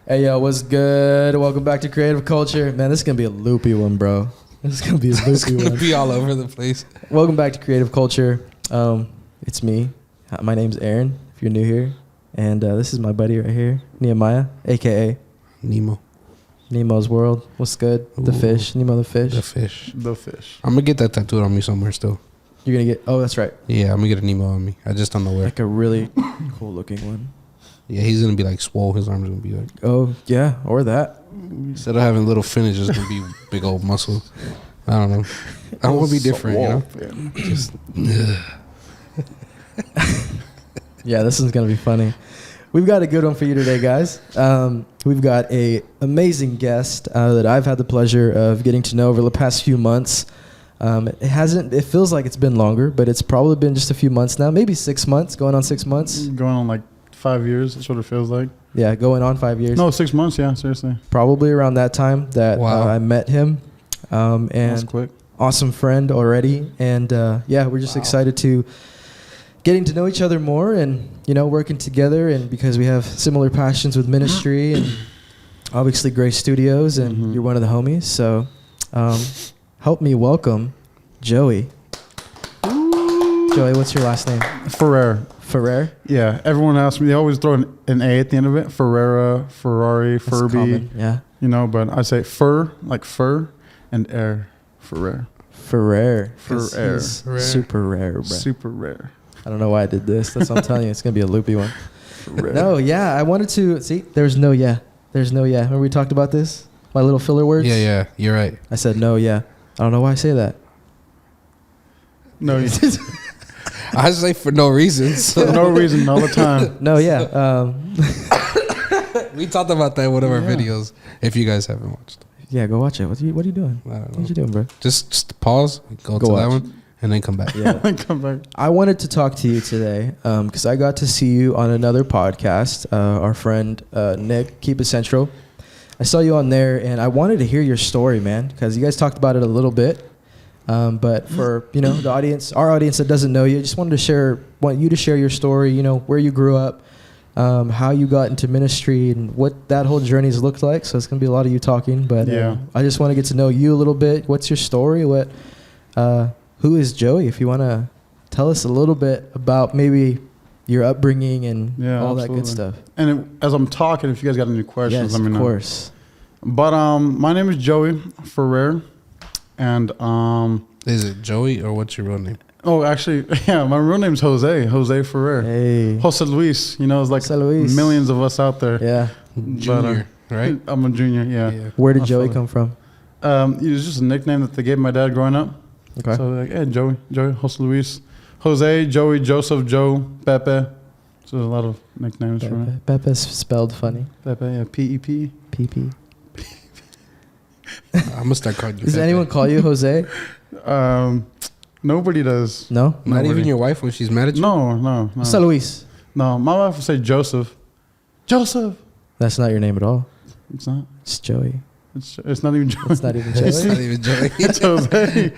Hey, yo, what's good? Welcome back to Creative Culture. Man, this is going to be a loopy one, bro. This is going to be a loopy It's going one. to be all over the place. Welcome back to Creative Culture. It's me. My name's Aaron, if you're new here. And this is my buddy right here, Nehemiah, a.k.a. Nemo. Nemo's World. What's good? The Ooh. fish. Nemo the fish. The fish. The fish. I'm going to get that tattooed on me somewhere still. You're going to get... Oh, that's right. Yeah, I'm going to get a Nemo on me. I just don't know where. Like a really cool-looking one. Yeah, he's going to be like swole. His arms going to be like... Oh, yeah, or that. Instead of having little finish, it's going to be big old muscle. I don't know. I want to be different, you know? Just... Yeah, this one's going to be funny. We've got a good one for you today, guys. We've got a amazing guest that I've had the pleasure of getting to know over the past few months. It feels like it's been longer, but it's probably been just a few months now, maybe 6 months, going on 6 months. Going on like 5 years. That's what it feels like. Yeah, going on 5 years. No, 6 months. Yeah, seriously. Probably around that time that Wow. I met him. That's And quick. awesome friend already. And yeah, we're just excited to getting to know each other more and, you know, working together. And because we have similar passions with ministry and obviously Grace Studios, and you're one of the homies. So help me welcome Joey. Joey, what's your last name? Ferrer. Ferrer? Yeah, everyone asks me. They always throw an A at the end of it. Ferrera, Ferrari, That's Furby. common, yeah. You know, but I say fur, like fur, and air. Ferrer. Ferrer. 'Cause Ferrer. he's Ferrer. super rare, bro. Super rare. I don't know why I did this. That's what I'm telling you. It's going to be a loopy one. Ferrer. No, yeah. I wanted to... See, there's no yeah. There's no yeah. Remember we talked about this? My little filler words? Yeah, you're right. I said no, yeah. I don't know why I say that. No, I say for no reason. for So. no reason, all the time. No, yeah. We talked about that in one of our Yeah. videos, if you guys haven't watched. Yeah, go watch it. What are you doing? I don't know. What you doing, bro? Just pause, go to Go that watch. one, and then come back. Yeah. Come back. I wanted to talk to you today because I got to see you on another podcast. Our friend Nick, Keep It Central. I saw you on there, and I wanted to hear your story, man, because you guys talked about it a little bit. But for the audience, our audience that doesn't know you, I just want you to share your story. You know, where you grew up, how you got into ministry, and what that whole journey has looked like. So it's gonna be a lot of you talking, but Yeah. I just want to get to know you a little bit. What's your story? Who is Joey? If you want to tell us a little bit about maybe your upbringing and Yeah, all that good absolutely. stuff. And as I'm talking, if you guys got any questions, Yes, let me know. of course. But my name is Joey Ferrer, and Is it Joey or what's your real name? oh, actually, yeah, my real name's Jose Ferrer. Hey. Jose Luis, it's like Jose Luis. millions of us out there. Yeah. Junior, right? I'm a junior, yeah. Where did I Joey feel come from? It was just a nickname that they gave my dad growing up. Okay. So like, hey, Joey, Jose Luis, Jose, Joey, Joseph, Joe, Pepe. So there's a lot of nicknames for me. Pepe's spelled funny. Pepe, yeah, P-E-P. PP. I'm gonna start calling you. Does Pepe. anyone call you Jose? Nobody does. No? Not Nobody. even your wife when she's mad at you. No. Jose Luis. No, my wife would say Joseph. Joseph. That's not your name at all. It's not. It's Joey. It's not even Joey. It's not even It's Joey. not even Joey. It's Jose.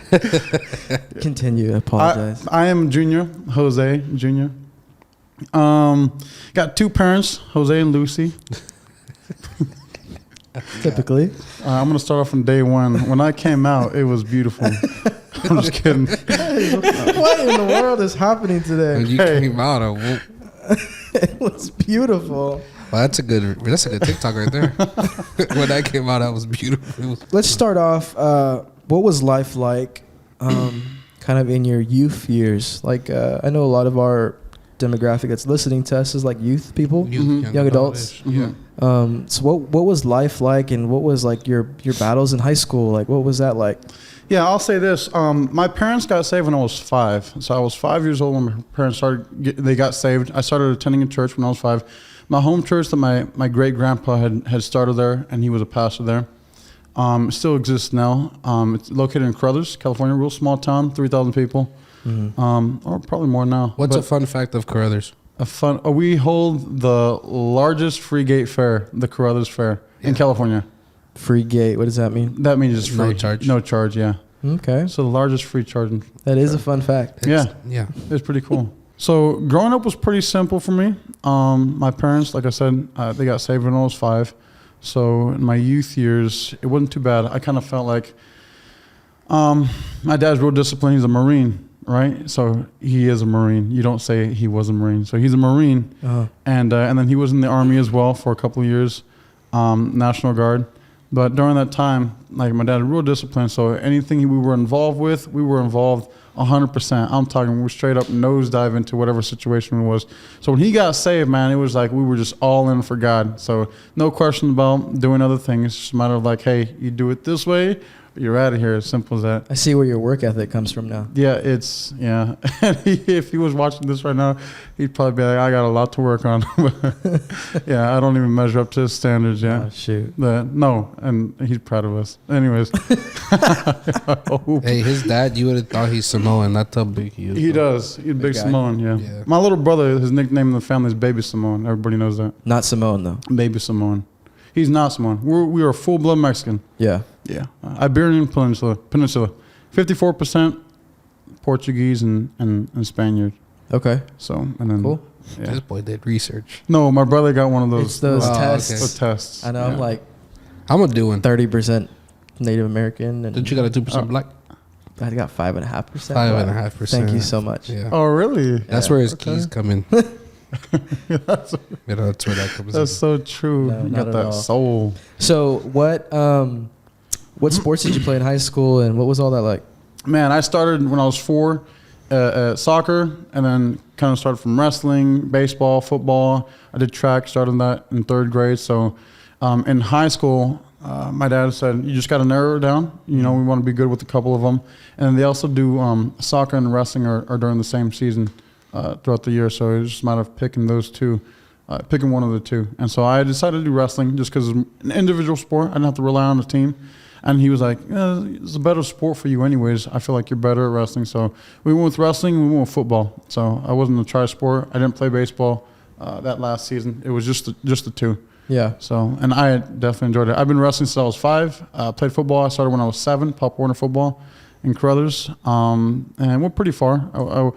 Continue. I apologize. I am Junior, Jose Junior. Got two parents, Jose and Lucy. Typically. I'm gonna start off from day one. When I came out, it was beautiful. I'm just kidding. What in the world is happening today? When you Hey. came out, well, It was beautiful. that's a good TikTok right there. When I came out, that was beautiful. It was, Let's start off. What was life like kind of in your youth years? Like, I know a lot of our demographic that's listening to us is like youth people. Young adults. Yeah. So what was life like, and what was like your battles in high school? Like, what was that like? Yeah, I'll say this. My parents got saved when I was 5. So I was 5 years old when my parents they got saved. I started attending a church when I was 5. My home church that my great grandpa had started there, and he was a pastor there. It still exists now. It's located in Carruthers, California, real small town, 3,000 people, or probably more now. What's But a fun fact of Carruthers? we hold the largest free gate fair, the Carruthers Fair in California. Free gate. What does that mean? That means it's free. No charge. No charge, yeah. Okay. So the largest free charging. That is a fun fact. Yeah. Yeah. It's pretty cool. So growing up was pretty simple for me. My parents, like I said, they got saved when I was 5. So in my youth years, it wasn't too bad. I kind of felt like my dad's real disciplined. He's a Marine, right? So he is a Marine. You don't say he was a Marine. So he's a Marine. And then he was in the Army as well for a couple of years, National Guard. But during that time, like my dad was real disciplined. So anything we were involved with, we were involved 100%. I'm talking, we were straight up nosedive into whatever situation it was. So when he got saved, man, it was like we were just all in for God. So no question about doing other things. It's just a matter of like, hey, you do it this way, you're out of here. As simple as that. I see where your work ethic comes from now. Yeah, if he was watching this right now, he'd probably be like, I got a lot to work on. Yeah, I don't even measure up to his standards. Yeah. Oh, shoot. No, and he's proud of us. Anyways. Hey, his dad, you would have thought he's Samoan. That's how big he is. He does. He's a big guy. Samoan, yeah. Yeah. My little brother, his nickname in the family is Baby Samoan. Everybody knows that. Not Samoan, though. Baby Samoan. He's not Samoan. We are full-blood Mexican. Yeah. Yeah. Iberian Peninsula. 54% Portuguese and Spaniard. Okay. So, and then... Cool. Yeah. This boy did research. No, my brother got one of those. It's those tests. okay. Those tests. I know. Yeah. I'm like I'm going to do one. 30% Native American. And Didn't you got a 2% black? I got 5.5%. 5.5%. Thank you so much. Yeah. Oh, really? That's Yeah. where his Okay. keys come in. that's, That's where that comes that's in. so true. No, You not got at that all. soul. So what sports did you play in high school, and what was all that like? Man, I started when I was 4 at soccer, and then kind of started from wrestling, baseball, football. I did track, started that in 3rd grade. So in high school, my dad said, you just got to narrow it down. You know, we want to be good with a couple of them. And they also do soccer and wrestling are during the same season throughout the year. So it was just a matter of picking those two, picking one of the two. And so I decided to do wrestling just because it's an individual sport. I didn't have to rely on the team. And he was like, it's a better sport for you anyways. I feel like you're better at wrestling. So we went with wrestling, we went with football. So I wasn't a tri-sport. I didn't play baseball that last season. It was just the two. Yeah. So, and I definitely enjoyed it. I've been wrestling since I was 5. Played football. I started when I was 7, Pop Warner football in Carruthers. And went pretty far. I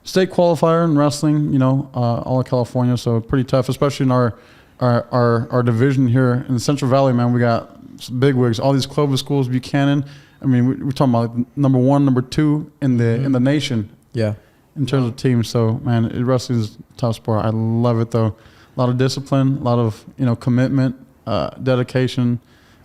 state qualifier in wrestling, you know, all of California. So pretty tough, especially in our division here in the Central Valley, man. We got some big wigs, all these Clovis schools, Buchanan. I mean, we're talking about like number 1, number 2 in the nation. Yeah. In terms of teams. So, man, wrestling is a tough sport. I love it, though. A lot of discipline, a lot of, commitment, dedication,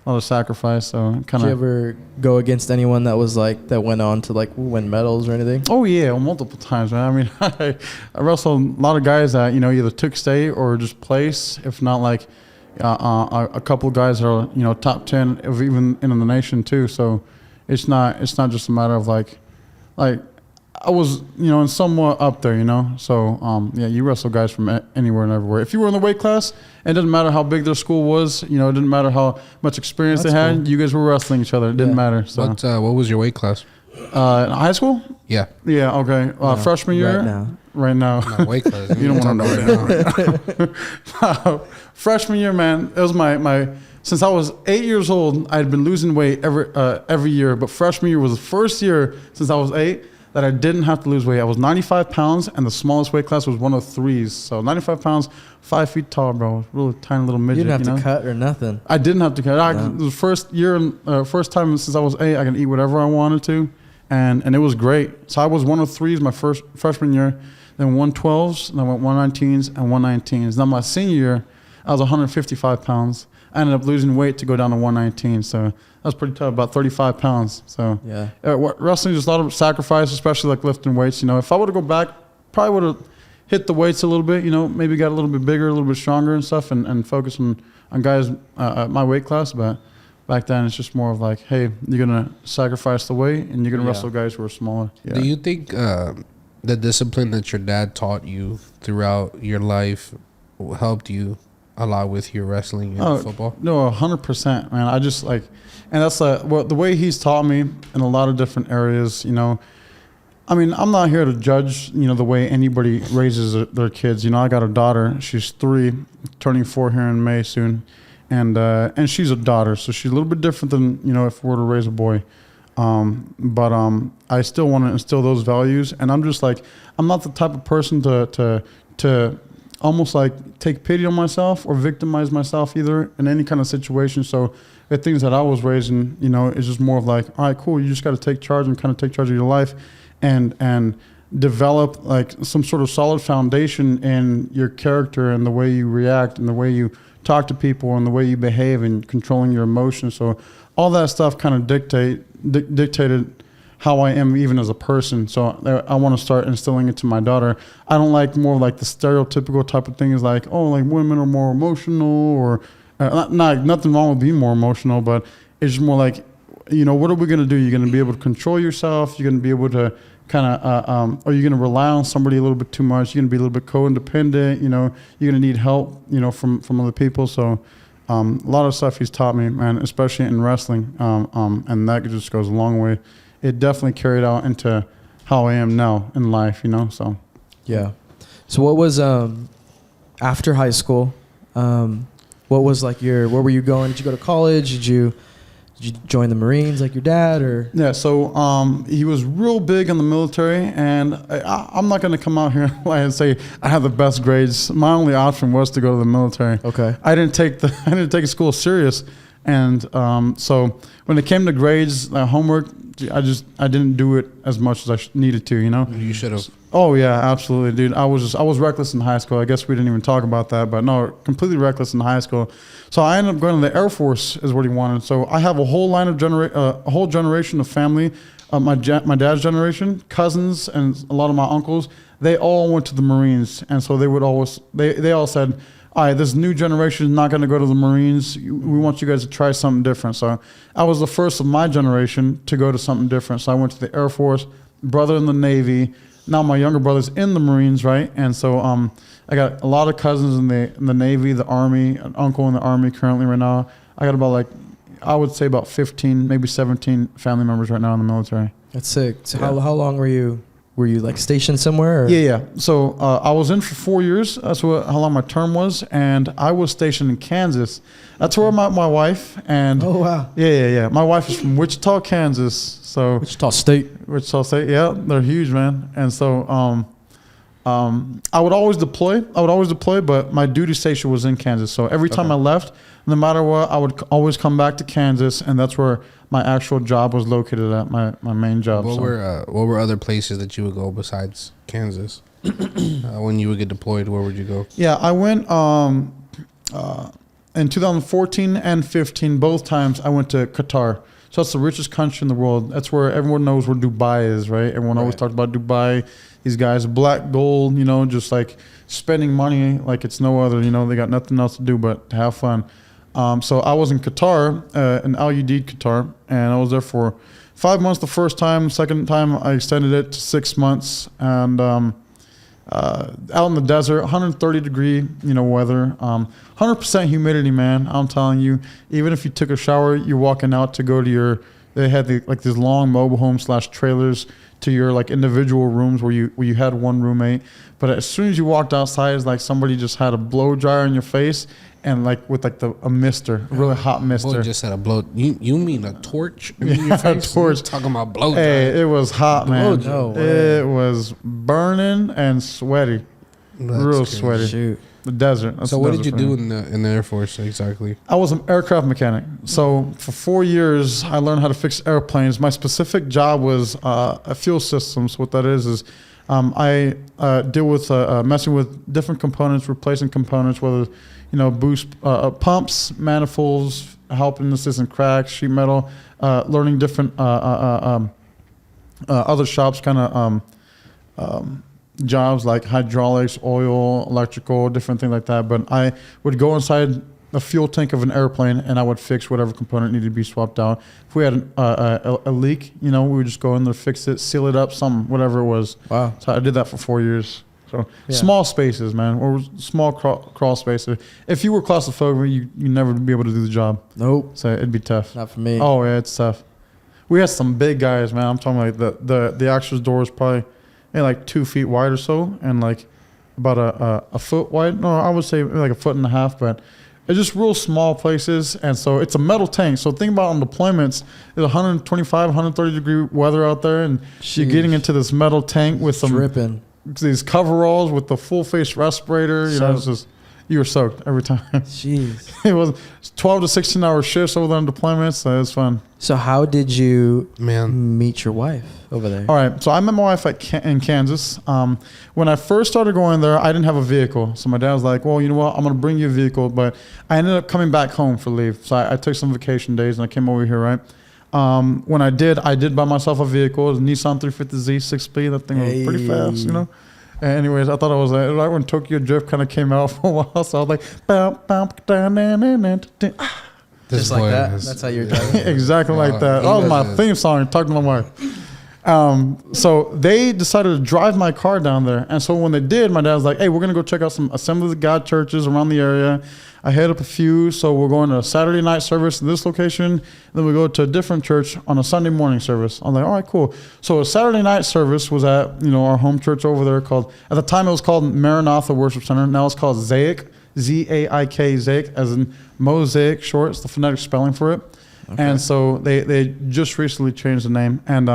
a lot of sacrifice. So, Did kind you of. ever go against anyone that was like, that went on to like win medals or anything? Oh, yeah, well, multiple times, man. I mean, I wrestled a lot of guys that, either took state or just place, if not like a couple of guys that are, top 10 of even in the nation, too. So, it's not just a matter of like I was, in somewhat up there, So, yeah, you wrestle guys from anywhere and everywhere. If you were in the weight class, it didn't matter how big their school was. It didn't matter how much experience That's they had. cool. You guys were wrestling each other. It didn't matter. So, What was your weight class? in high school? Yeah. Yeah, okay. Freshman year? Right now. Not weight class. You don't want to know right now. Freshman year, man, it was my since I was 8 years old, I had been losing weight every year. But freshman year was the first year since I was 8 that I didn't have to lose weight. I was 95 pounds, and the smallest weight class was 103s. So 95 pounds, 5 feet tall, bro. Really tiny little midget. You didn't have to cut or nothing. I didn't have to cut. It was the first time since I was 8, I could eat whatever I wanted to, and it was great. So I was 103s my first freshman year, then 112s, and I went 119s and 119s. Now my senior year, I was 155 pounds. I ended up losing weight to go down to 119, so that was pretty tough, about 35 pounds. So Yeah. Wrestling is a lot of sacrifice, especially like lifting weights. If I would have go back, probably would have hit the weights a little bit, maybe got a little bit bigger, a little bit stronger and stuff, and focus on guys at my weight class. But back then, it's just more of like, hey, you're going to sacrifice the weight, and you're going to wrestle guys who are smaller. Yeah. Do you think the discipline that your dad taught you throughout your life helped you a lot with your wrestling and football? No, 100%, man. I just and that's the way he's taught me in a lot of different areas. I mean, I'm not here to judge, the way anybody raises their kids. I got a daughter. She's 3, turning 4 here in May soon, and she's a daughter, so she's a little bit different than if we were to raise a boy. But I still want to instill those values, and I'm just I'm not the type of person to almost like take pity on myself or victimize myself either in any kind of situation. So the things that I was raised in, you know, it's just more of like, all right, cool. You just got to take charge and kind of take charge of your life and develop like some sort of solid foundation in your character and the way you react and the way you talk to people and the way you behave and controlling your emotions. So all that stuff kind of dictated how I am even as a person. So I want to start instilling it to my daughter. I don't like more like the stereotypical type of thing is like, oh, like women are more emotional or nothing wrong with being more emotional, but it's just more like, you know, what are we going to do? You're going to be able to control yourself. You're going to be able to kind of, are you going to rely on somebody a little bit too much? You're going to be a little bit co-independent. You know, you're going to need help, you know, from other people. So a lot of stuff he's taught me, man, especially in wrestling. And that just goes a long way. It definitely carried out into how I am now in life, you know, so. Yeah. So what was, after high school, what was like where were you going? Did you go to college? Did you join the Marines like your dad or? Yeah, so he was real big in the military, and I'm not going to come out here and say I have the best grades. My only option was to go to the military. Okay. I didn't take school serious, and so when it came to grades, homework, I didn't do it as much as I needed to, you know. You should have. Oh yeah, absolutely, dude. I was reckless in high school. I guess we didn't even talk about that, but no, completely reckless in high school. So I ended up going to the Air Force, is what he wanted. So I have a whole line of a whole generation of family, my dad's generation, cousins, and a lot of my uncles. They all went to the Marines, and so they would always they all said, all right, this new generation is not going to go to the Marines. We want you guys to try something different. So I was the first of my generation to go to something different. So I went to the Air Force, brother in the Navy. Now my younger brother's in the Marines, right? And so I got a lot of cousins in the Navy, the Army, an uncle in the Army currently right now. I got I would say about 15, maybe 17 family members right now in the military. That's sick. So Yeah. how long were you like stationed somewhere? Or? Yeah. So I was in for 4 years. That's how long my term was. And I was stationed in Kansas. That's where I met my wife. And Oh, wow. Yeah. My wife is from Wichita, Kansas. So Wichita State. Wichita State, yeah, they're huge, man. And so I would always deploy. But my duty station was in Kansas. So every time I left, no matter what, I would always come back to Kansas, and that's where my actual job was located at, my main job. What were other places that you would go besides Kansas? When you would get deployed, where would you go? Yeah, I went in 2014 and 15. Both times I went to Qatar. So that's the richest country in the world. That's where everyone knows where Dubai is, right? Everyone always talks about Dubai. These guys, black gold, you know, just like spending money like it's no other. You know, they got nothing else to do but to have fun. So I was in Qatar, in Al Udeid, Qatar, and I was there for 5 months the first time. Second time I extended it to 6 months, and out in the desert, 130 degree, you know, weather, 100% humidity, man. I'm telling you, even if you took a shower, you're walking out to go to they had these long mobile homes / trailers to your like individual rooms where you had one roommate. But as soon as you walked outside, it's like somebody just had a blow dryer in your face and like with like a mister, a really hot mister. Boy, just had a blow. You mean a torch? In your Yeah, face? a torch. Talking about blow dryer. Hey, it was hot, man. No way. It was burning and sweaty, That's real crazy. sweaty. Shoot. The desert. That's So the what did desert you for do me. in the Air Force exactly? I was an aircraft mechanic. So for 4 years, I learned how to fix airplanes. My specific job was fuel systems. What that is I deal with messing with different components, replacing components, whether boost pumps, manifolds, helping assist in cracks, sheet metal, learning different other shops kind of jobs like hydraulics, oil, electrical, different things like that. But I would go inside the fuel tank of an airplane and I would fix whatever component needed to be swapped out. If we had a leak, we would just go in there, fix it, seal it up, whatever it was. Wow. So I did that for 4 years. So Yeah. small spaces, man, or small crawl spaces. If you were claustrophobic, you never be able to do the job. Nope. So it'd be tough. Not for me. Oh yeah, it's tough. We had some big guys, man. I'm talking like the access door is probably like 2 feet wide or so, and like about a foot wide. No, I would say like a foot and a half, but it's just real small places. And so it's a metal tank. So think about on deployments, it's 125, 130 degree weather out there, and you're getting into this metal tank with some Dripping. these coveralls with the full face respirator. You know, it's just you were soaked every time. Jeez. It was 12 to 16 hour shifts over there on deployments. So it was fun. So how did you Man. meet your wife over there? All right. So I met my wife in Kansas. When I first started going there, I didn't have a vehicle. So my dad was like, well, you know what? I'm going to bring you a vehicle. But I ended up coming back home for leave. So I took some vacation days and I came over here, right? When I did buy myself a vehicle. It was a Nissan 350Z 6-speed. That thing was pretty fast, you know? Anyways, I thought it was right when Tokyo Drift kind of came out for a while. So I was like, Just like that? That's how you're driving? exactly like that. That was my theme song. Talk to my wife. So they decided to drive my car down there. And so when they did, my dad was like, hey, we're going to go check out some Assemblies of God churches around the area. I hit up a few. So we're going to a Saturday night service in this location. Then we go to a different church on a Sunday morning service. I'm like, all right, cool. So a Saturday night service was at, our home church over there called, at the time it was called Maranatha Worship Center. Now it's called Zaik, Z-A-I-K, Zaik, as in mosaic short. It's the phonetic spelling for it. Okay. And so they just recently changed the name. And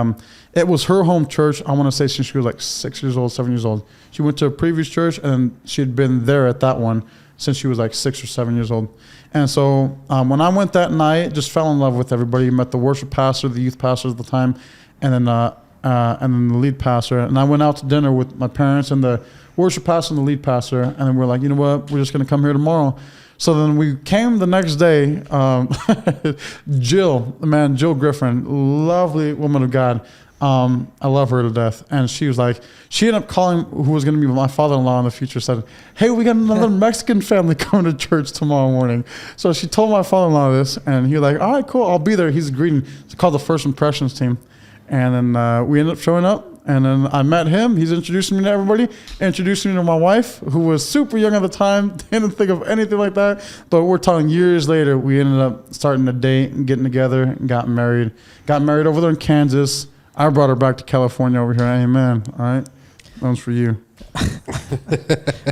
it was her home church, I want to say, since she was like 6 years old, 7 years old. She went to a previous church, and she had been there at that one since she was like 6 or 7 years old. And so when I went that night, just fell in love with everybody. Met the worship pastor, the youth pastor at the time, and then the lead pastor. And I went out to dinner with my parents and the worship pastor and the lead pastor. And then we're like, you know what? We're just going to come here tomorrow. So then we came the next day. Jill Griffin, lovely woman of God. I love her to death. And she was like, she ended up calling who was going to be my father-in-law in the future, said, hey, we got another Mexican family coming to church tomorrow morning. So she told my father-in-law this, and he was like, all right, cool, I'll be there. He's greeting. It's called the First Impressions team. And then we ended up showing up, and then I met him. He's introducing me to everybody, introducing me to my wife, who was super young at the time, didn't think of anything like that. But we're talking years later, we ended up starting to date and getting together and got married. Got married over there in Kansas. I brought her back to California over here. Amen. All right. That one's for you.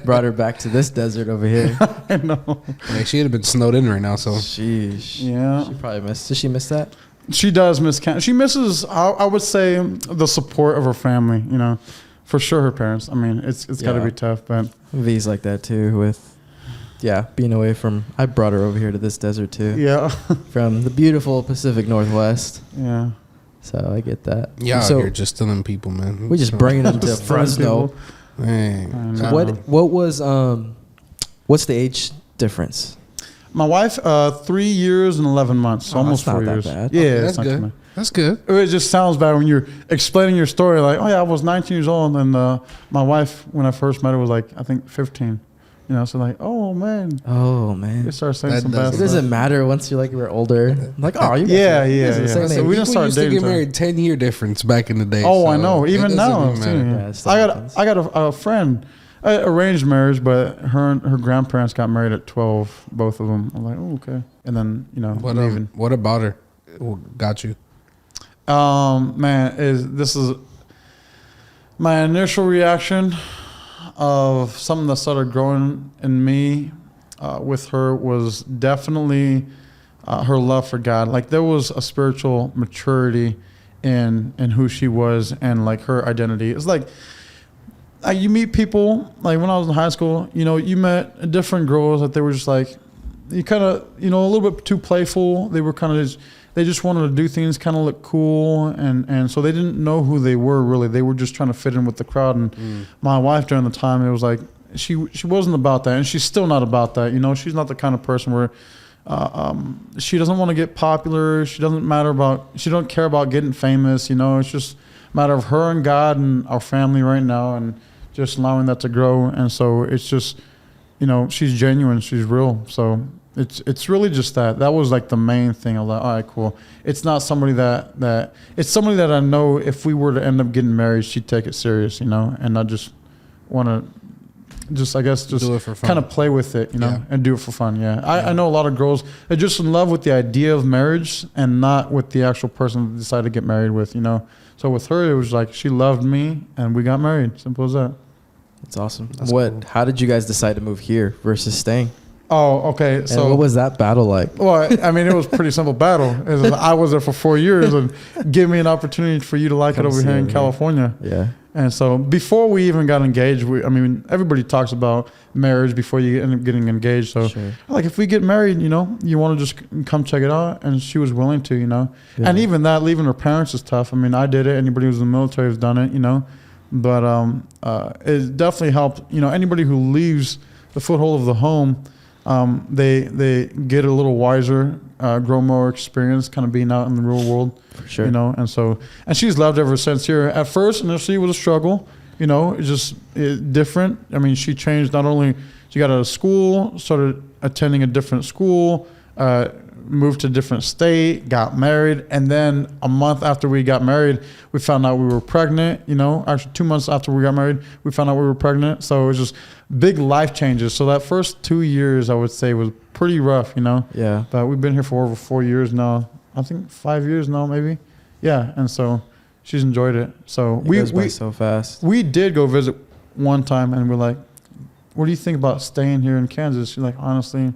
Brought her back to this desert over here. I know. Like she had been snowed in right now, so. Sheesh. Yeah. She probably missed. Did she miss that? She does miss Kansas. She misses, I would say, the support of her family, For sure, her parents. I mean, it's got to be tough, but. V's like that, too, with, being away from. I brought her over here to this desert, too. Yeah. From the beautiful Pacific Northwest. Yeah. So I get that. Yeah, so you're just stealing people, man. We just bringing them to Fresno. So what was what's the age difference? My wife, 3 years and 11 months, so almost 4 years. Bad. Yeah, okay, that's good. That's good. It just sounds bad when you're explaining your story. Like, oh yeah, I was 19 years old, and my wife, when I first met her, was like, I think 15. So like, oh man. They start saying some bad stuff. It doesn't matter once you're older. I'm like, oh, you yeah. So we didn't start dating. Used to get married 10-year difference back in the day. Oh, so I know. Even now, I got a friend, arranged marriage, but her and her grandparents got married at 12, both of them. I'm like, oh, okay. And then what about her got you? Man, this is my initial reaction of something that started growing in me with her was definitely her love for God. Like there was a spiritual maturity in who she was and like her identity. It's like you meet people, like when I was in high school, you met different girls that they were just like, you kind of, a little bit too playful. They were kind of they just wanted to do things kind of look cool. And so they didn't know who they were really. They were just trying to fit in with the crowd. And my wife during the time, it was like, she wasn't about that. And she's still not about that. She's not the kind of person where she doesn't want to get popular. She don't care about getting famous. It's just a matter of her and God and our family right now and just allowing that to grow. And so it's just, she's genuine. She's real. So it's really just that. That was like the main thing. I was like, all right, cool. It's not somebody that it's somebody that I know if we were to end up getting married, she'd take it serious, and not just want to, I guess, just kind of play with it, and do it for fun. Yeah. I know a lot of girls are just in love with the idea of marriage and not with the actual person they decide to get married with, So with her, it was like she loved me and we got married. Simple as that. That's awesome. Cool. How did you guys decide to move here versus staying? Oh, okay. And So what was that battle like? Well, I mean, it was a pretty simple battle. It was, I was there for 4 years, and give me an opportunity for you to like Come it over see here in over here. California. Yeah. And so before we even got engaged, I mean, everybody talks about marriage before you end up getting engaged. So Sure. like, if we get married, you know, you want to just come check it out. And she was willing to, you know, Yeah. and even that, leaving her parents is tough. I mean, I did it. Anybody who's in the military has done it, you know, but it definitely helped, you know, anybody who leaves the foothold of the home, they get a little wiser, grow more experience kind of being out in the real world. For sure. You know, and she's loved ever since here. At first, initially, it was a struggle. You know, it's just different. I mean, she changed. Not only she got out of school, started attending a different school, moved to a different state, got married, and then a month after we got married, we found out we were pregnant. You know, actually 2 months after we got married, we found out we were pregnant. So it was just big life changes. So that first 2 years, I would say, was pretty rough. You know. Yeah. But we've been here for over 4 years now. I think 5 years now, maybe. Yeah, and so she's enjoyed it. So It goes by so fast. we did go visit one time, and we're like, "What do you think about staying here in Kansas?" She's like, "Honestly,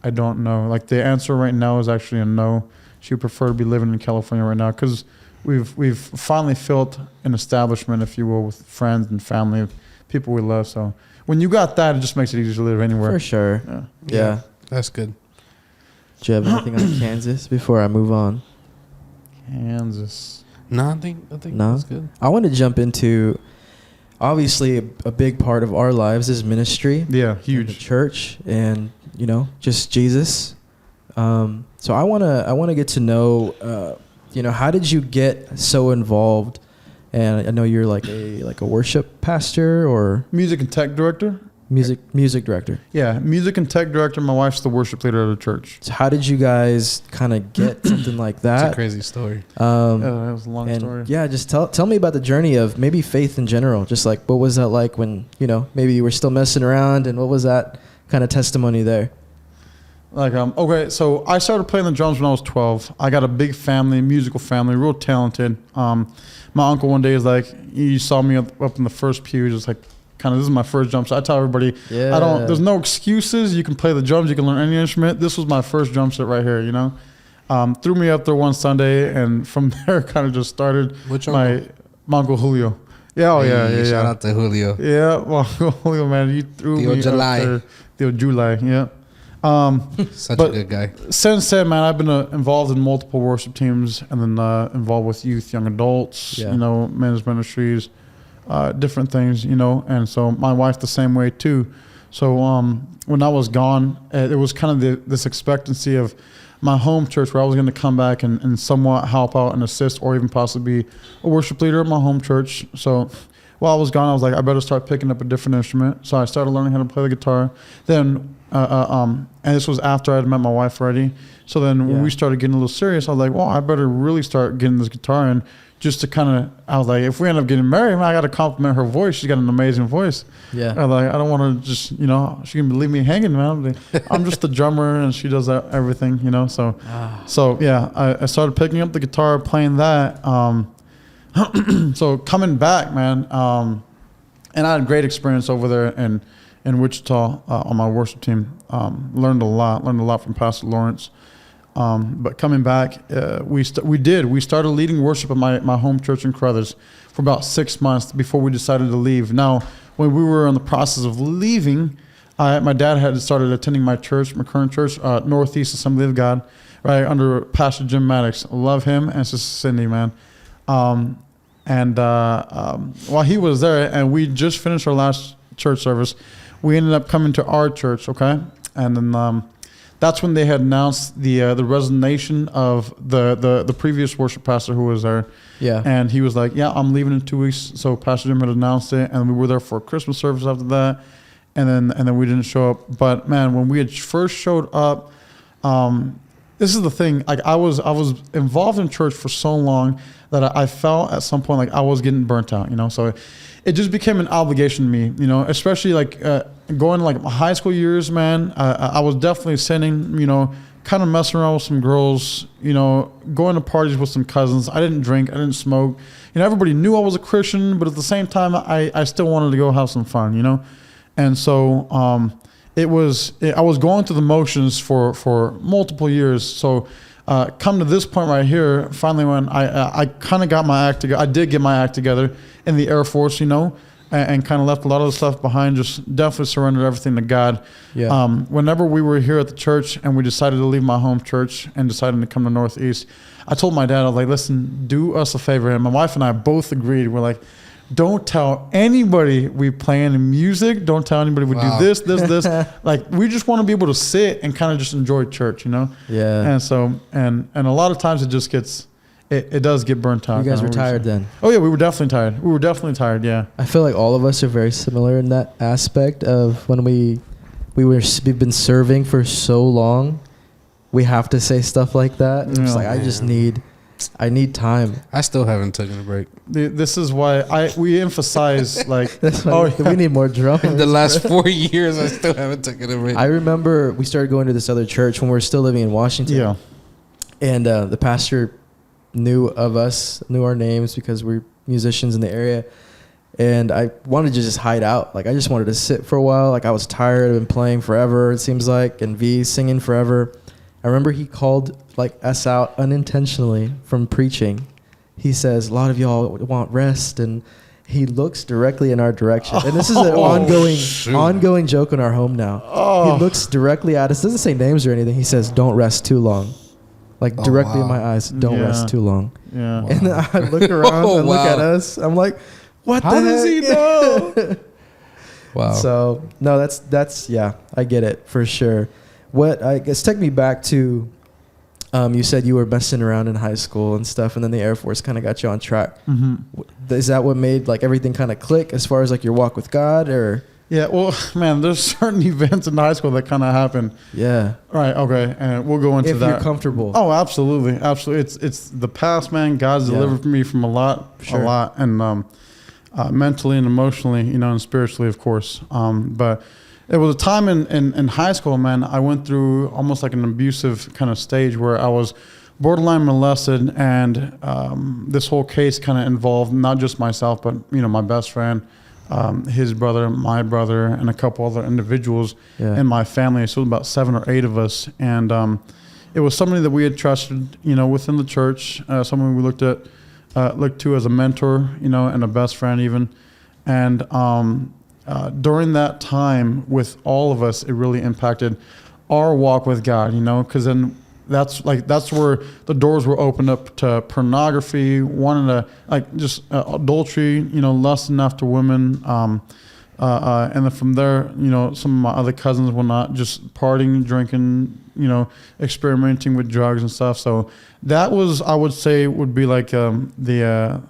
I don't know." Like, the answer right now is actually a no. She would prefer to be living in California right now because we've finally filled an establishment, if you will, with friends and family, people we love. So when you got that, it just makes it easier to live anywhere. For sure. Yeah. Yeah. That's good. Do you have anything on Kansas before I move on? Kansas. No, I think No? that's good. I want to jump into, obviously, a big part of our lives is ministry. Yeah, and the huge. church and, you know, just Jesus. So I want to get to know, you know, how did you get so involved? And I know you're like a worship pastor or Music and tech director. music director. Yeah, music and tech director. My wife's the worship leader of the church. So how did you guys kind of get something like That's that? a crazy story. Yeah, that was a long And story. yeah, just tell me about the journey of maybe faith in general. Just like, what was that like when, you know, maybe you were still messing around, and what was that kind of testimony there? Like, okay, so I started playing the drums when I was 12. I got a big family, musical family, real talented. My uncle one day is like, he saw me up in the first pew, just like, kind of, this is my first drum. So I tell everybody, Yeah. there's no excuses. You can play the drums, you can learn any instrument. This was my first drum set right here, you know. Threw me up there one Sunday, and from there kind of just started Which my Uncle Julio. Yeah, Hey, yeah. Shout out to Julio. Yeah, well, Julio, man, you threw Theo me July. up there. Theo July, yeah. Such But- a good guy. Since then, man, I've been involved in multiple worship teams, and then involved with youth, young adults, Yeah. you know, men's ministries, different things, you know. And so my wife the same way too. So when I was gone, it was kind of this expectancy of my home church where I was going to come back and somewhat help out and assist, or even possibly be a worship leader at my home church. So while I was gone, I was like, I better start picking up a different instrument. So I started learning how to play the guitar. Then, and this was after I had met my wife already. So then when Yeah. we started getting a little serious, I was like, well, I better really start getting this guitar in, just to kind of, I was like, if we end up getting married, man, I got to compliment her voice. She's got an amazing voice. Yeah. I was like, I don't want to just, you know, she can leave me hanging, man. I'm just the drummer, and she does everything, you know. So, so yeah, I started picking up the guitar, playing that. So coming back, man, and I had a great experience over there in Wichita on my worship team. Learned a lot from Pastor Lawrence. But coming back, we started leading worship at my home church in Carruthers for about 6 months before we decided to leave. Now, when we were in the process of leaving, my dad had started attending my church, my current church, Northeast Assembly of God, right under Pastor Jim Maddox. Love him, and Sister Cindy, man. While he was there, and we just finished our last church service, we ended up coming to our church, okay? And then that's when they had announced the resignation of the previous worship pastor who was there. Yeah. And he was like, yeah, I'm leaving in 2 weeks. So Pastor Jim had announced it, and we were there for a Christmas service after that. And then we didn't show up. But man, when we had first showed up, this is the thing. Like, I was involved in church for so long that I felt at some point like I was getting burnt out, you know. So it just became an obligation to me, you know, especially like going to like my high school years, man. I was definitely sinning, you know, kind of messing around with some girls, you know, going to parties with some cousins. I didn't drink, I didn't smoke. You know, everybody knew I was a Christian, but at the same time, I still wanted to go have some fun, you know. And so I was going through the motions for multiple years. So come to this point right here, finally when I kind of got my act together, I did get my act together in the Air Force, and kind of left a lot of the stuff behind, just definitely surrendered everything to God. Yeah. Whenever we were here at the church and we decided to leave my home church and decided to come to Northeast, I told my dad, I was like, listen, do us a favor. And my wife and I both agreed. We're like, don't tell anybody we playing music. Don't tell anybody we do this. Like, we just want to be able to sit and kind of just enjoy church, Yeah. And so, and a lot of times it just gets, it does get burnt out. You guys were tired then? Oh yeah, we were definitely tired. Yeah. I feel like all of us are very similar in that aspect of when we've been serving for so long, we have to say stuff like that. And it's like, I need time. I still haven't taken a break. This is why we emphasize like. That's why we need more drummers. In the last 4 years, I still haven't taken a break. I remember we started going to this other church when we were still living in Washington. Yeah. And the pastor knew our names because we're musicians in the area. And I wanted to just hide out. Like, I just wanted to sit for a while. Like, I was tired. I've been playing forever, it seems like, and V singing forever. I remember he called like us out unintentionally from preaching. He says, a lot of y'all want rest, and he looks directly in our direction. And this is an ongoing joke in our home now. He looks directly at us, doesn't say names or anything. He says, don't rest too long. Like, directly in my eyes, don't rest too long. Yeah. Wow. And then I look around and look at us. I'm like, what How the does he know? Wow. So, no, that's yeah, I get it for sure. What I guess, take me back to, you said you were messing around in high school and stuff, and then the Air Force kind of got you on track. Mm-hmm. Is that what made like everything kind of click as far as like your walk with God, or? Yeah, well, man, there's certain events in high school that kind of happen. Yeah. Right. Okay, and we'll go into that. If you're comfortable. Oh, absolutely. It's the past, man. God's delivered me from a lot, and mentally and emotionally, and spiritually, of course. But it was a time in high school, man. I went through almost like an abusive kind of stage where I was borderline molested, and this whole case kind of involved not just myself, but my best friend, his brother, my brother, and a couple other individuals in my family. So it was about 7 or 8 of us, and it was somebody that we had trusted, within the church, someone we looked to as a mentor, and a best friend even, and during that time with all of us, it really impacted our walk with God, because then that's where the doors were opened up to pornography, wanting to just adultery, lusting after women, and then from there, some of my other cousins were not just partying, drinking, experimenting with drugs and stuff. So that was, I would say, would be like the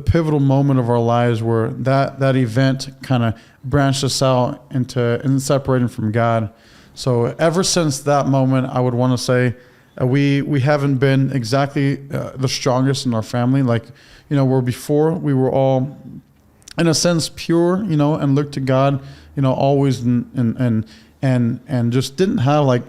pivotal moment of our lives where that event kind of branched us out and separating from God. So ever since that moment, I would want to say we haven't been exactly the strongest in our family. Like, where before we were all, in a sense, pure, and looked to God, always and just didn't have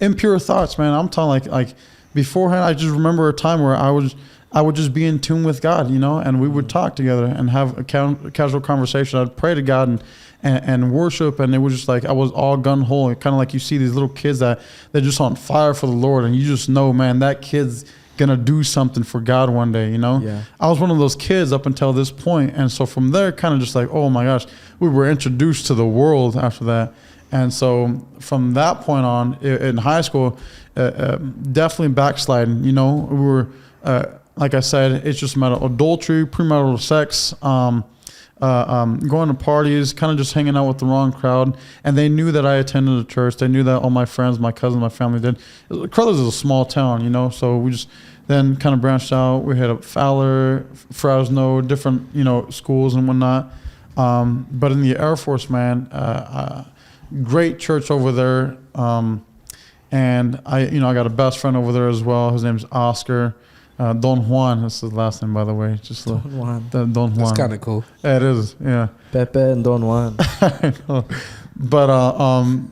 impure thoughts, man. I'm telling like beforehand, I just remember a time where I would just be in tune with God, and we would talk together and have a casual conversation. I'd pray to God and worship, and it was just like I was all gun-ho, kind of like you see these little kids that they're just on fire for the Lord, and you just know, man, that kid's gonna do something for God one day, Yeah. I was one of those kids up until this point, and so from there, kind of just like, oh my gosh, we were introduced to the world after that. And so from that point on, in high school, definitely backsliding, we were, like I said, it's just a matter of adultery, premarital sex, going to parties, kind of just hanging out with the wrong crowd. And they knew that I attended a church. They knew that all my friends, my cousins, my family did. Carruthers is a small town, so we just then kind of branched out. We had a Fowler, Fresno, different, schools and whatnot. But in the Air Force, man, great church over there. And I got a best friend over there as well. His name's Oscar. Don Juan, that's his last name, by the way. Just Don Juan. Don Juan. That's kind of cool. Yeah, it is, yeah. Pepe and Don Juan. I know. But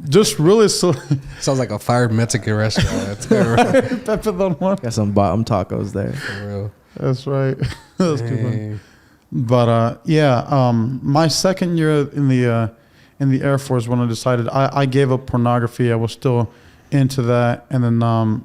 just really sounds like a fire Mexican restaurant. That's good, right? Pepe Don Juan. Got some bottom tacos there. For real. That's right. That's too funny. But my second year in in the Air Force when I decided I gave up pornography. I was still into that, and then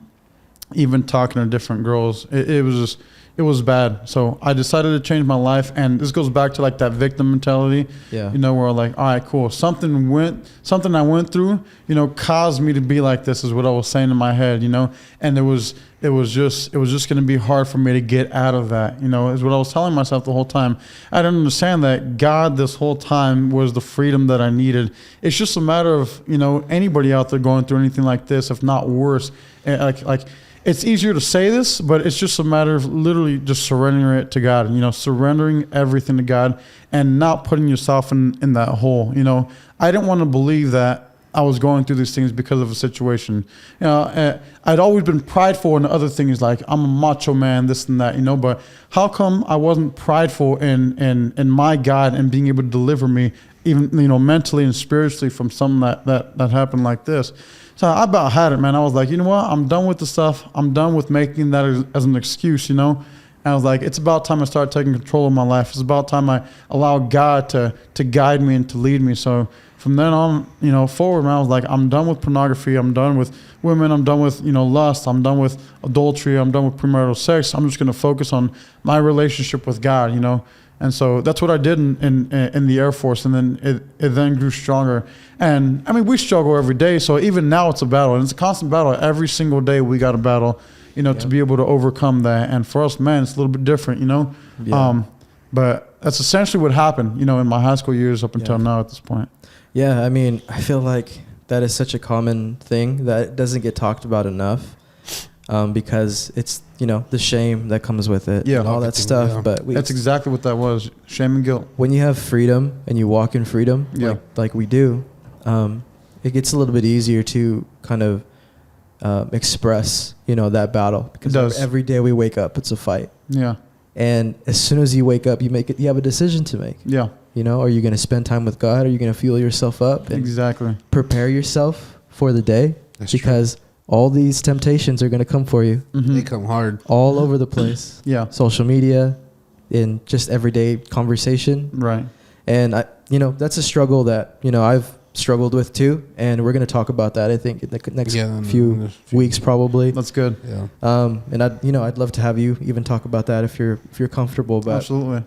even talking to different girls, it was just, it was bad. So I decided to change my life, and this goes back to like that victim mentality. Yeah. You know, where like, all right, cool. Something I went through, you know, caused me to be like this, is what I was saying in my head, you know. And it was just going to be hard for me to get out of that, you know, is what I was telling myself the whole time. I didn't understand that God this whole time was the freedom that I needed. It's just a matter of, you know, anybody out there going through anything like this, if not worse, like it's easier to say this, but it's just a matter of literally just surrendering it to God, you know, surrendering everything to God and not putting yourself in that hole. You know, I didn't want to believe that I was going through these things because of a situation. You know, I'd always been prideful in other things, like I'm a macho man, this and that, you know, but how come I wasn't prideful in my God and being able to deliver me, even, you know, mentally and spiritually from something that happened like this? So I about had it, man. I was like, you know what? I'm done with the stuff. I'm done with making that as an excuse, you know? And I was like, it's about time I start taking control of my life. It's about time I allow God to guide me and to lead me. So from then on, you know, forward, man, I was like, I'm done with pornography. I'm done with women. I'm done with, you know, lust. I'm done with adultery. I'm done with premarital sex. I'm just going to focus on my relationship with God, you know? And so that's what I did in the Air Force, and then it then grew stronger. And I mean, we struggle every day, so even now it's a battle, and it's a constant battle. Every single day we got a battle, you know, to be able to overcome that. And for us, man, it's a little bit different, you know. Yeah. But that's essentially what happened, you know, in my high school years up until now at this point. Yeah, I mean, I feel like that is such a common thing that doesn't get talked about enough. Because it's, you know, the shame that comes with it, and all that stuff. Yeah. But that's exactly what that was, shame and guilt. When you have freedom and you walk in freedom, like we do, it gets a little bit easier to kind of express, you know, that battle. Because every day we wake up, it's a fight. Yeah. And as soon as you wake up, you have a decision to make. Yeah. You know, are you going to spend time with God? Are you going to fuel yourself up? And prepare yourself for the day. That's because true. All these temptations are going to come for you. Mm-hmm. They come hard. All over the place. Yeah. Social media, in just everyday conversation. Right. And, you know, that's a struggle that, you know, I've struggled with too. And we're going to talk about that, I think, in the next few weeks probably. That's good. Yeah. And I'd love to have you even talk about that if you're comfortable. But absolutely.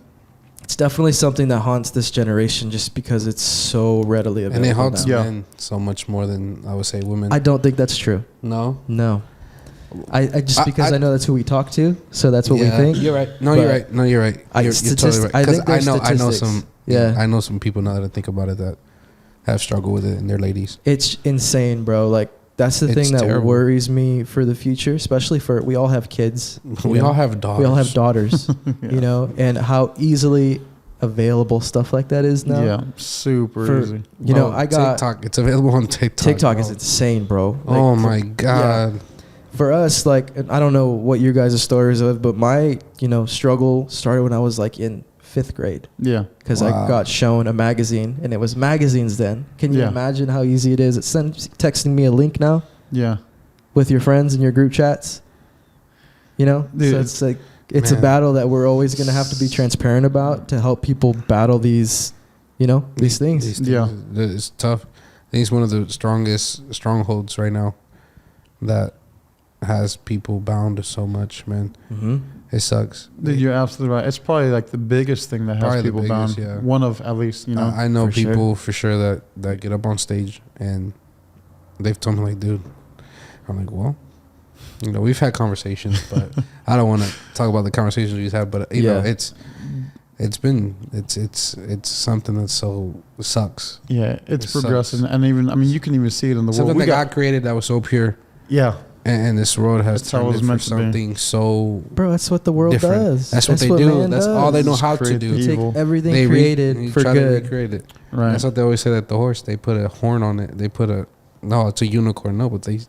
It's definitely something that haunts this generation just because it's so readily available. And it haunts men so much more than, I would say, women. I don't think that's true. No? No. I just because I know that's who we talk to, so that's what we think. You're right. No, you're right. No, you're right. You're totally right. Because I know some. Yeah. I know some people now that I think about it that have struggled with it, and they're ladies. It's insane, bro. Like, that's the thing that worries me for the future, especially we all have kids. We all have daughters. We all have daughters, you know, and how easily available stuff like that is now. Yeah, super easy. You know, I got TikTok. It's available on TikTok. TikTok is insane, bro. Like, oh my God. Yeah. For us, like, I don't know what your guys' stories of, but my, you know, struggle started when I was like in 5th grade. Yeah. Because I got shown a magazine, and it was magazines then. Can you imagine how easy it is? It's texting me a link now. Yeah. With your friends in your group chats. You know? Dude, so it's like, it's a battle that we're always going to have to be transparent about to help people battle these, you know, these things. Yeah. It's tough. I think it's one of the strongest strongholds right now that has people bound so much, man. Mm-hmm. It sucks. Dude, you're absolutely right. It's probably like the biggest thing that has people bound. Yeah. One of, at least, you know. I know people for sure that get up on stage and they've told me, like, dude, I'm like, well, you know, we've had conversations, but I don't want to talk about the conversations we've had, but you know, it's something that so sucks. Yeah, it's progressing. Sucks. And even, I mean, you can even see it in the something world. Something that God created that was so pure. Yeah. And this world has turned into something so bro, that's what the world different. Does. That's what they do. That's all they know how to do. They take everything created for good. Recreate it. Right. That's what they always say, that the horse, they put a horn on it. They put it's a unicorn. No, but they,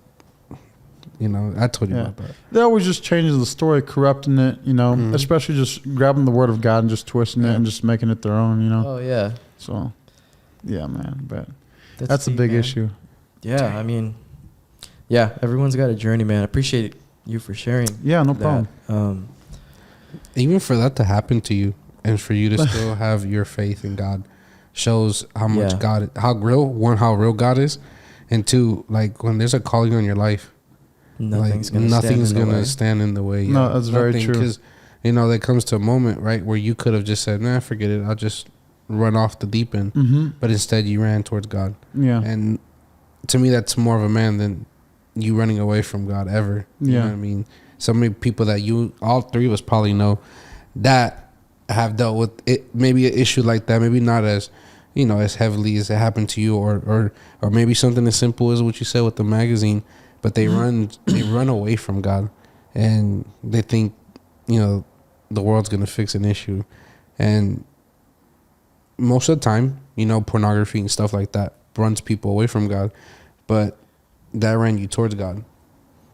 you know, I told you about that. They always just changes the story, corrupting it, you know, especially just grabbing the word of God and just twisting it and just making it their own, you know. Oh, yeah. So, yeah, man. But that's a big issue. Yeah, I mean, yeah, everyone's got a journey, man. I appreciate you for sharing. Yeah, no problem. Even for that to happen to you and for you to still have your faith in God shows how much Yeah. God, how real God is, and two, like when there's a calling on your life, Nothing's like nothing's gonna stand stand in the way. No, that's very true. Because there comes to a moment, right, where you could have just said, "Nah, forget it. I'll just run off the deep end," but instead you ran towards God. Yeah. And to me, that's more of a man than you running away from God ever. You know what I mean? So many people that all three of us probably know that have dealt with it, maybe an issue like that, maybe not as, as heavily as it happened to you, or maybe something as simple as what you said with the magazine, but they run away from God, and they think, the world's gonna fix an issue, and most of the time, pornography and stuff like that runs people away from God, but that ran you towards God.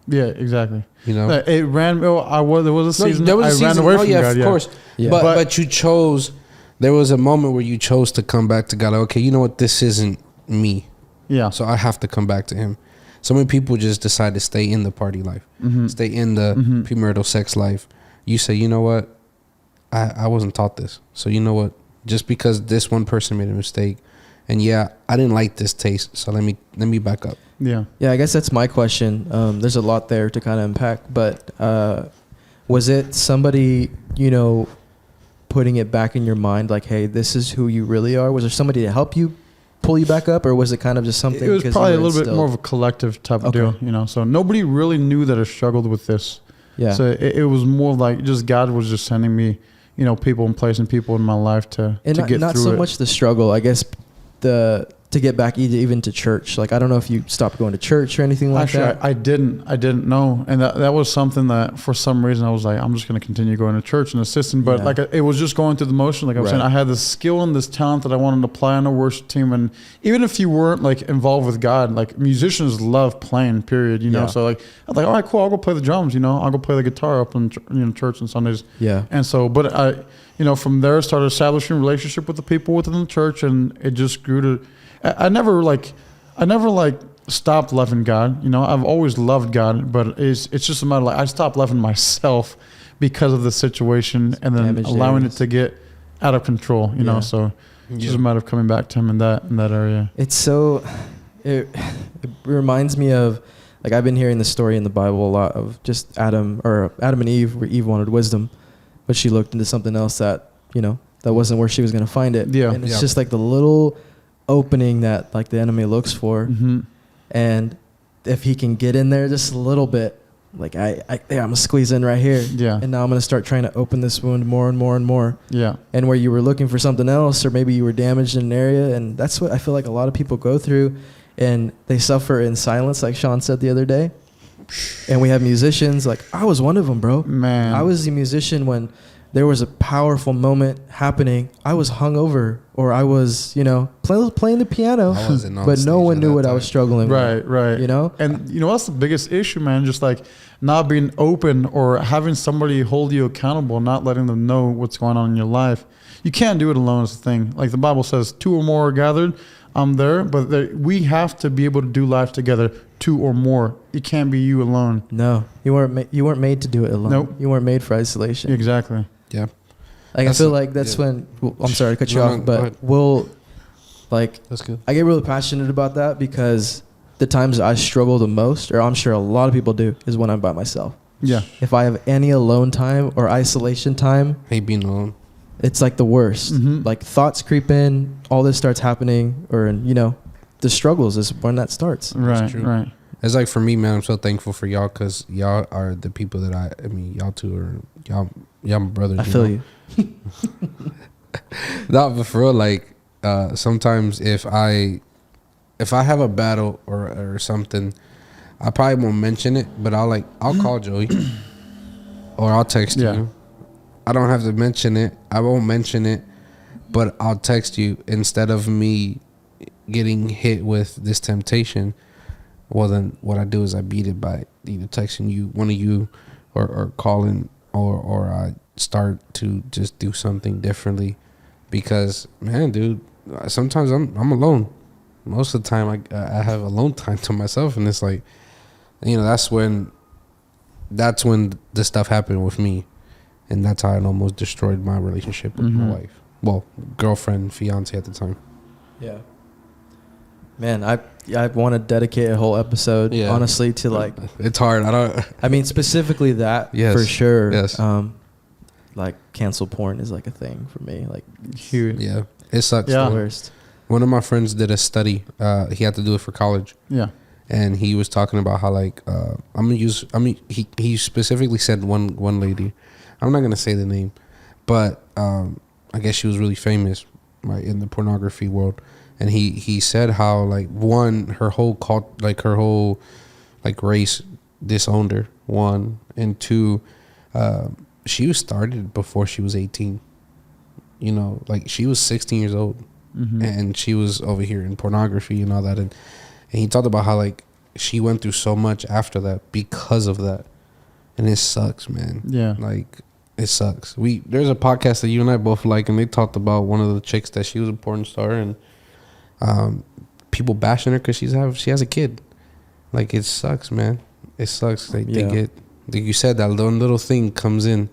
Yeah, exactly. It ran. There was a season. There was a season. Ran away from God, of course. Yeah. But you chose. There was a moment where you chose to come back to God. Like, okay, you know what? This isn't me. Yeah. So I have to come back to Him. So many people just decide to stay in the party life, stay in the premarital sex life. You say, you know what? I wasn't taught this. So you know what? Just because this one person made a mistake, and I didn't like this taste. So let me back up. Yeah. Yeah, I guess that's my question. There's a lot there to kind of unpack, but was it somebody, putting it back in your mind, like, hey, this is who you really are? Was there somebody to help you pull you back up, or was it kind of just something? It was probably a little bit more of a collective type of deal, So nobody really knew that I struggled with this. Yeah. So it was more like just God was just sending me, people and placing people in my life to And get not through so it. much the struggle, I guess, to get back even to church. Like, I don't know if you stopped going to church or anything like Actually, that. I didn't know, and that was something that for some reason I was like, I'm just going to continue going to church and assisting. But it was just going through the motion. Like I was saying, I had this skill and this talent that I wanted to apply on a worship team, and even if you weren't like involved with God, like musicians love playing. Period. So like I'm like, all right, cool. I'll go play the drums. I'll go play the guitar up in church on Sundays. Yeah. And so, but I, from there, started establishing a relationship with the people within the church, and it just grew to. I never stopped loving God. I've always loved God, but it's just a matter of I stopped loving myself because of the situation, and then allowing it to get out of control. So it's just a matter of coming back to Him in that area. It's so. It reminds me of, like, I've been hearing the story in the Bible a lot of just Adam and Eve, where Eve wanted wisdom, but she looked into something else that that wasn't where she was going to find it. Yeah. And it's just like the little opening that like the enemy looks for, and if he can get in there just a little bit, like I'm gonna squeeze in right here, and now I'm gonna start trying to open this wound more and more and more, and where you were looking for something else, or maybe you were damaged in an area, and that's what I feel like a lot of people go through, and they suffer in silence, like Sean said the other day. And we have musicians, like I was one of them, bro. Man, I was a musician when there was a powerful moment happening. I was hungover, or I was, playing the piano, but no one knew what I was struggling with. Right. And that's the biggest issue, man. Just like not being open, or having somebody hold you accountable, not letting them know what's going on in your life. You can't do it alone is the thing. Like the Bible says, 2 or more are gathered, I'm there. But we have to be able to do life together, 2 or more. It can't be you alone. No, you weren't made to do it alone. Nope. You weren't made for isolation. Exactly. Yeah. Like I feel like that's when I'm sorry to cut you off, but that's good. I get really passionate about that, because the times I struggle the most, or I'm sure a lot of people do, is when I'm by myself. Yeah. If I have any alone time or isolation time, hate being alone. It's like the worst. Like thoughts creep in, all this starts happening, or the struggles is when that starts. Right. It's like for me, man, I'm so thankful for y'all, because y'all are the people that y'all two are y'all my brothers. I feel you. No, but for real, like sometimes if I have a battle or something, I probably won't mention it, but I'll call Joey or I'll text you. I don't have to mention it. I won't mention it, but I'll text you instead of me getting hit with this temptation. Well, then what I do is I beat it by either texting you, one of you, or calling, or I start to just do something differently, because man, dude, sometimes I'm alone. Most of the time I have alone time to myself, and it's like, that's when the stuff happened with me, and that's how it almost destroyed my relationship with my wife. Well, girlfriend, fiance at the time. Yeah. Man, I want to dedicate a whole episode, honestly, to like. It's hard. I mean, specifically that for sure. Yes. Like cancel porn is like a thing for me. Like huge. Yeah. It sucks. The worst. One of my friends did a study. He had to do it for college. Yeah. And he was talking about how like he specifically said one lady. I'm not gonna say the name, but I guess she was really famous, right, in the pornography world. And he said how like her whole race disowned her, one, and two, she was started before she was 18. You know, like she was 16 years old, and she was over here in pornography and all that. And he talked about how like she went through so much after that because of that, and it sucks, man. Yeah, like it sucks. There's a podcast that you and I both like, and they talked about one of the chicks that she was a porn star, and people bashing her because she has a kid. Like it sucks, man. It sucks. They get, like you said, that little thing comes in,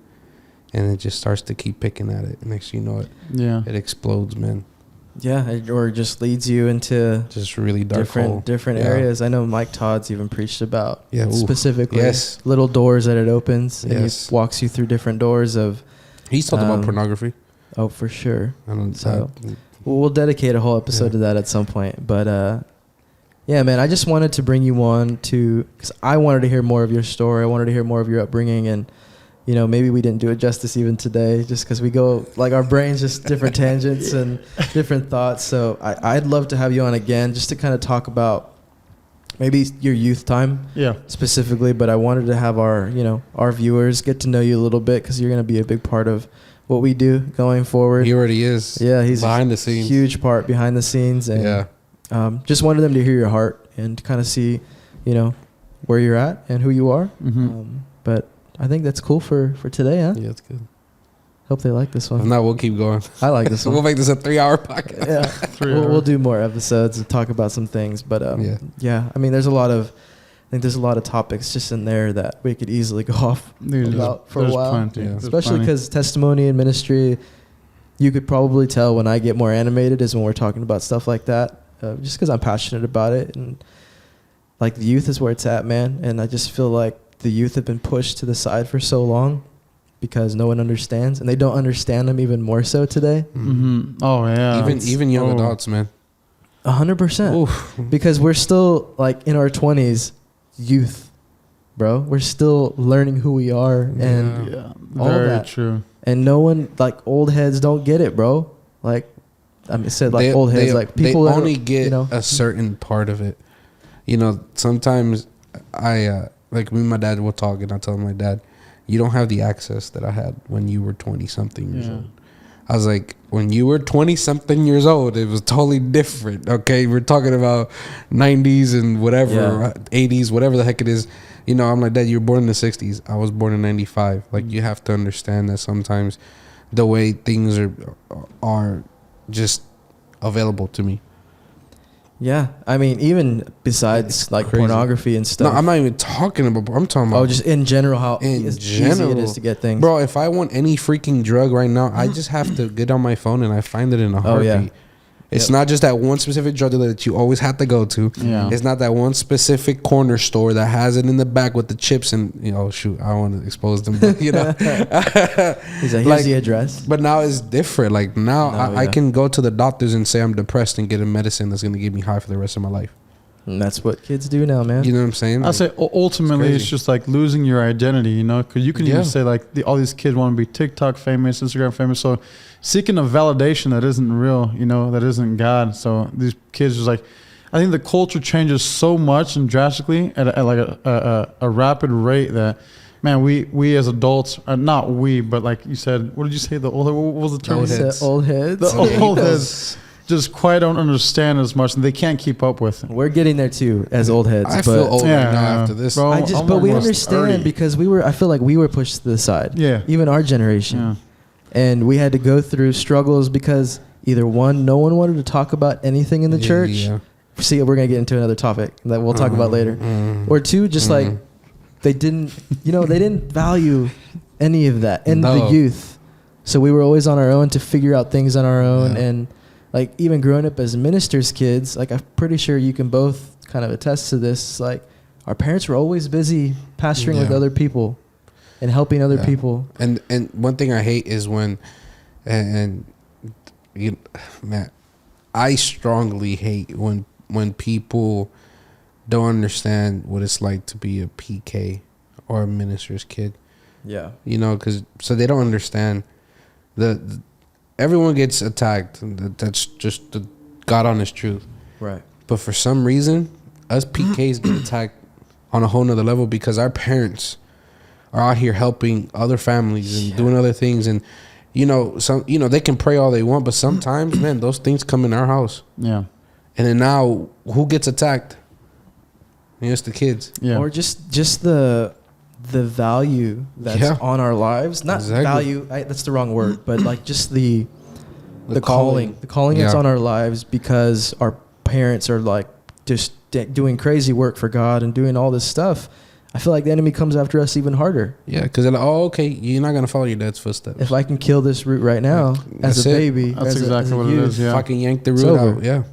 and it just starts to keep picking at it. Next thing you know it, it explodes, man. Yeah, or just leads you into just really dark different areas. I know Mike Todd's even preached about specifically little doors that it opens, and he walks you through different doors of. He's talked about pornography. Oh, for sure. We'll dedicate a whole episode to that at some point. But yeah, man, I just wanted to bring you on because I wanted to hear more of your story. I wanted to hear more of your upbringing, and you know, maybe we didn't do it justice even today, just because we go like our brains just different tangents and different thoughts. So I'd love to have you on again, just to kind of talk about maybe your youth time, specifically. But I wanted to have our viewers get to know you a little bit, because you're going to be a big part of what we do going forward. He already is. Yeah, he's behind the scenes, huge part behind the scenes, and just wanted them to hear your heart and to kind of see, where you're at and who you are. But I think that's cool for today, huh? Yeah, it's good. Hope they like this one. If not, we'll keep going. I like this one. We'll make this a 3-hour podcast. Yeah, we'll do more episodes and talk about some things. But I mean, there's a lot of topics just in there that we could easily go off about for a while. Plenty. Yeah. Especially because testimony and ministry, you could probably tell when I get more animated is when we're talking about stuff like that. Just because I'm passionate about it, and like the youth is where it's at, man. And I just feel like the youth have been pushed to the side for so long because no one understands, and they don't understand them even more so today. Oh yeah, even young adults, man. 100%. Because we're still like in our 20s, youth, bro. We're still learning who we are, and all very that. True. And no one, like old heads, don't get it, bro. Like I said, like old heads, like people they only get a certain part of it. Sometimes like me and my dad will talk, and I tell my dad, you don't have the access that I had when you were 20-something years old. I was like, when you were 20-something years old, it was totally different, okay? We're talking about 90s and whatever, 80s, whatever the heck it is. I'm like, Dad, you were born in the 60s. I was born in 95. Like, you have to understand that sometimes the way things are just available to me. Yeah, I mean, even besides like crazy pornography and stuff. No, I'm not even talking about. I'm talking about. Oh, just in general, how easy it is to get things. Bro, if I want any freaking drug right now, I just have to get on my phone and I find it in a heartbeat. Yeah. It's not just that one specific drug dealer that you always have to go to. Yeah. It's not that one specific corner store that has it in the back with the chips and, shoot, I don't want to expose them. But, He's like, here's the address. But now it's different. Like now I can go to the doctors and say I'm depressed and get a medicine that's going to get me high for the rest of my life. And that's what kids do now, man. You know what I'm saying? I say ultimately it's just like losing your identity, because you can even say like all these kids want to be TikTok famous, Instagram famous. So seeking a validation that isn't real, that isn't God. So these kids just like, I think the culture changes so much and drastically at like a rapid rate that, man, we as adults, not we, but like you said, what did you say? What was the term? Old heads. Old heads. The old heads just quite don't understand as much, and they can't keep up with it. We're getting there too as old heads. I feel old right now after this. Bro, but we understand 30. Because I feel like we were pushed to the side. Yeah. Even our generation. Yeah. And we had to go through struggles because either one, no one wanted to talk about anything in the church. Yeah. See, we're going to get into another topic that we'll talk about later. Or two, just like they didn't, they didn't value any of that in the youth. So we were always on our own to figure out things on our own. And like even growing up as ministers' kids, like I'm pretty sure you can both kind of attest to this. Like our parents were always busy pastoring with other people and helping other people. And one thing I hate is when, and you, man, I strongly hate when people don't understand what it's like to be a PK or a minister's kid. Yeah. You know, because so they don't understand everyone gets attacked. That's just the God honest truth. Right. But for some reason, us PKs get attacked on a whole nother level because our parents are out here helping other families and doing other things. And, you know, they can pray all they want, but sometimes, man, those things come in our house. Yeah. And then now, who gets attacked? It's the kids. Yeah. Or just the value that's on our lives. Not value, that's the wrong word, but like just the calling. The calling that's on our lives because our parents are like just doing crazy work for God and doing all this stuff. I feel like the enemy comes after us even harder. Yeah, because they're like, oh, okay, you're not going to follow your dad's footsteps. If I can kill this root right now as a baby. That's exactly what it is, yeah. Fucking yank the root out, yeah.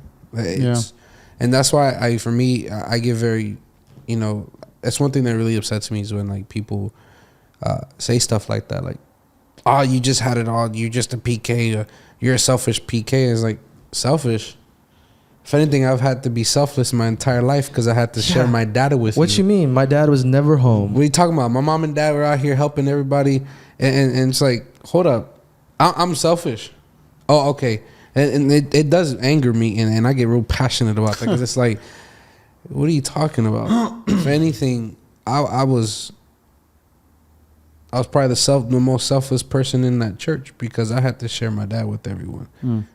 And that's why I get very, you know, that's one thing that really upsets me is when like people say stuff like that, like, oh, you just had it all, you're just a PK, or you're a selfish PK. It's like, selfish? If anything, I've had to be selfless my entire life because I had to share my data with you. What you mean? My dad was never home. What are you talking about? My mom and dad were out here helping everybody, and it's like, hold up, I'm selfish. Oh, okay. And it does anger me, and I get real passionate about that because it's like, what are you talking about? If anything, I was probably the most selfless person in that church because I had to share my dad with everyone,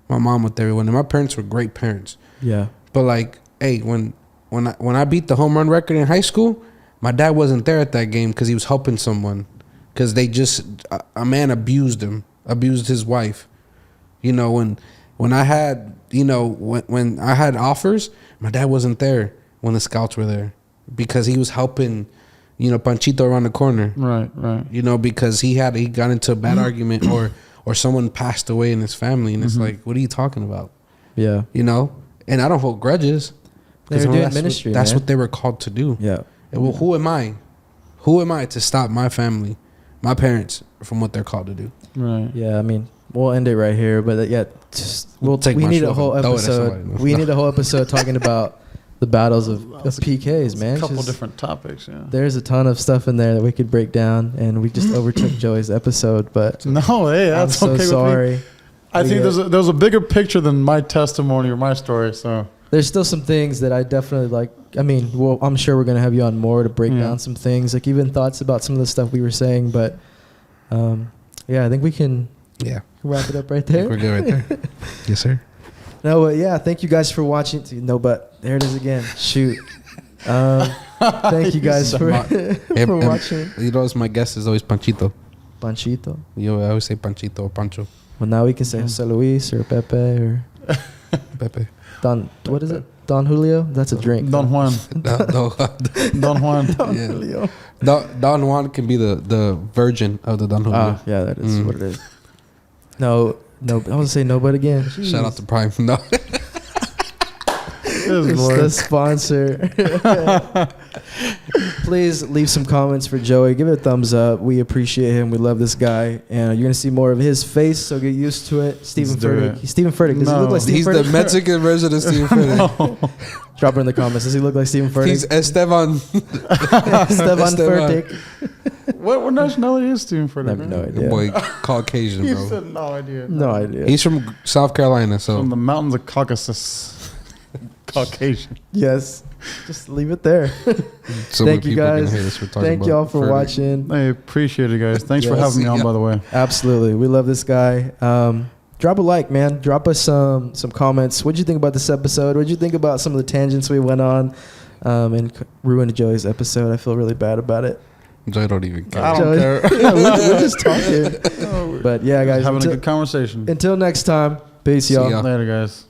my mom with everyone, and my parents were great parents. Yeah. But like, hey, when I beat the home run record in high school, my dad wasn't there at that game because he was helping someone because a man abused his wife. You know, when I had, you know, when I had offers, my dad wasn't there when the scouts were there because he was helping, you know, Panchito around the corner. Right. You know, because he got into a bad argument or someone passed away in his family, and it's like, what are you talking about? Yeah. You know? And I don't hold grudges. They're doing ministry. That's what they were called to do. Yeah. And well, who am I? Who am I to stop my family, my parents, from what they're called to do? Right. Yeah, I mean, we'll end it right here, but we need a whole episode. We need a whole episode talking about the battles of PKs, man. A couple different topics, yeah. There's a ton of stuff in there that we could break down, and we just overtook Joey's episode, but no, hey, that's I'm okay. Sorry. I think there's a bigger picture than my testimony or my story. So there's still some things that I definitely like. I mean, well, I'm sure we're gonna have you on more to break down some things, like even thoughts about some of the stuff we were saying. But I think we can wrap it up right there. We're good right there. Yes, sir. No, but thank you guys for watching. No, but there it is again. Shoot. Thank you guys for watching. You know, my guest is always Panchito. Panchito. I always say Panchito or Pancho. Well, now we can say Jose Luis or Pepe or Pepe. Don. What is it? Don Julio? That's a drink. Don Juan. Don Juan. Don Julio. Don Juan can be the virgin of the Don Julio. Yeah, that is what it is. No. I want to say no, but again. Jeez. Shout out to Prime. No. It's the sponsor. Please leave some comments for Joey. Give it a thumbs up. We appreciate him. We love this guy. And you're going to see more of his face, so get used to it. Stephen Furtick. Stephen Furtick. Does he look like Stephen Furtick? He's the Mexican version of Stephen Furtick. Drop it in the comments. Does he look like Stephen Furtick? He's Esteban. Esteban Furtick. What nationality is Stephen Furtick? I have no idea. Boy, Caucasian, bro. You said no idea. No idea. He's from South Carolina, so. From the mountains of Caucasus. Caucasian. Yes. Just leave it there. So thank you guys. Thank y'all for watching. I appreciate it, guys. Thanks for having me on, by the way. Absolutely. We love this guy. Drop a like, man. Drop us some comments. What'd you think about this episode? What'd you think about some of the tangents we went on and ruined Joey's episode? I feel really bad about it. Joey don't even care. I don't care. Yeah, we're just talking. But yeah, guys. Having a good conversation. Until next time. Peace, y'all. Later, guys.